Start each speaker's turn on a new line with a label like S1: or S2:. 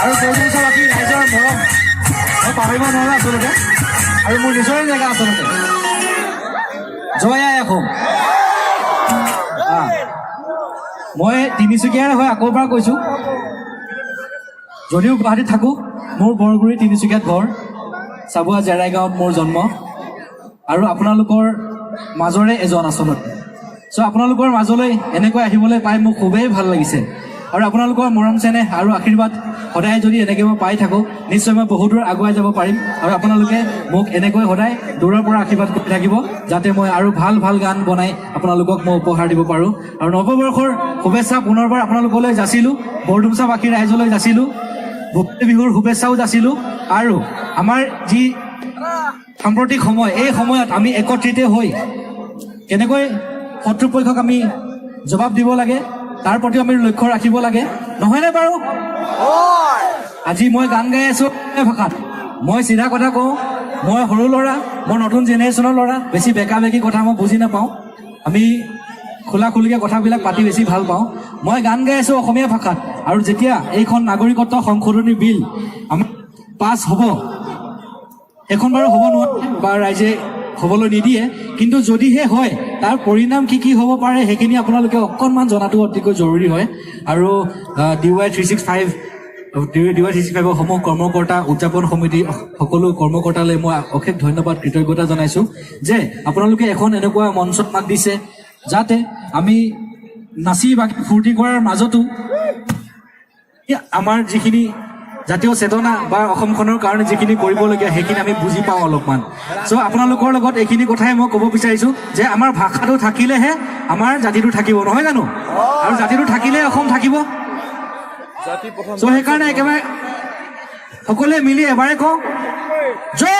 S1: আৰু বৰডুমচা বাকী ৰাইজৰ মৰম মই পাহৰিব নোৱাৰো আচলতে আৰু মোৰ নিজৰে জেগা আচলতে জয় আই অসম মই তিনিচুকীয়াৰে হয় আকৌ পৰা কৈছো যদিও গুৱাহাটীত থাকো মোৰ বৰগুৰি তিনিচুকীয়াত ঘৰ চাবুৱা জেৰাই গাঁৱত মোৰ জন্ম আৰু আপোনালোকৰ মাজৰে এজন আচলতে চ' আপোনালোকৰ মাজলৈ এনেকৈ আহিবলৈ পাই মোক খুবেই ভাল লাগিছে আৰু আপোনালোকৰ মৰম চেনেহ আৰু আশীৰ্বাদ সদায় যদি এনেকৈ মই পাই থাকোঁ নিশ্চয় মই বহুত দূৰ আগুৱাই যাব পাৰিম আৰু আপোনালোকে মোক এনেকৈ সদায় দূৰৰ পৰা আশীৰ্বাদ কৰি থাকিব যাতে মই আৰু ভাল ভাল গান বনাই আপোনালোকক মই উপহাৰ দিব পাৰোঁ আৰু নৱবৰ্ষৰ শুভেচ্ছা পুনৰবাৰ আপোনালোকলৈ যাচিলোঁ বৰডুমচাবাসী ৰাইজলৈ যাচিলোঁ ভোগালী বিহুৰ শুভেচ্ছাও যাচিলোঁ আৰু আমাৰ যি সাম্প্ৰতিক সময় এই সময়ত আমি একত্ৰিত হৈ কেনেকৈ শত্ৰুপক্ষক আমি জবাব দিব লাগে তাৰ প্ৰতিও আমি লক্ষ্য ৰাখিব লাগে নহয়নে বাৰু আজি মই গান গাই আছোঁ ভাষাত মই চিধা কথা কওঁ মই সৰু ল'ৰা মই নতুন জেনেৰেশ্যনৰ ল'ৰা বেছি বেকা বেকি কথা মই বুজি নাপাওঁ আমি খোলা খুলিকৈ কথাবিলাক পাতি বেছি ভাল পাওঁ মই গান গাই আছোঁ অসমীয়া ভাষাত আৰু যেতিয়া এইখন নাগৰিকত্ব সংশোধনী বিল আমাৰ পাছ হ'ব এখন বাৰু হ'ব নোৱাৰে বা ৰাইজে হ'বলৈ নিদিয়ে কিন্তু যদিহে হয় তাৰ পৰিণাম কি হ'ব পাৰে সেইখিনি আপোনালোকে অকণমান জনাটো অতিকৈ জৰুৰী হয় আৰু DY 365ৰ সমূহ কৰ্মকৰ্তা উদযাপন সমিতি সকলো কৰ্মকৰ্তালৈ মই অশেষ ধন্যবাদ কৃতজ্ঞতা জনাইছোঁ যে আপোনালোকে এখন এনেকুৱা মঞ্চত মাত দিছে যাতে আমি নাচি বাগি ফূৰ্তি কৰাৰ মাজতো আমাৰ যিখিনি জাতীয় চেতনা বা অসমখনৰ কাৰণে যিখিনি কৰিবলগীয়া সেইখিনি আমি বুজি পাওঁ অলপমান চ' আপোনালোকৰ লগত এইখিনি কথাই মই ক'ব বিচাৰিছোঁ যে আমাৰ ভাষাটো থাকিলেহে আমাৰ জাতিটো থাকিব নহয় জানো আৰু জাতিটো থাকিলে অসম থাকিব চ' সেইকাৰণে একেবাৰে সকলোৱে মিলি এবাৰে কওঁ জয়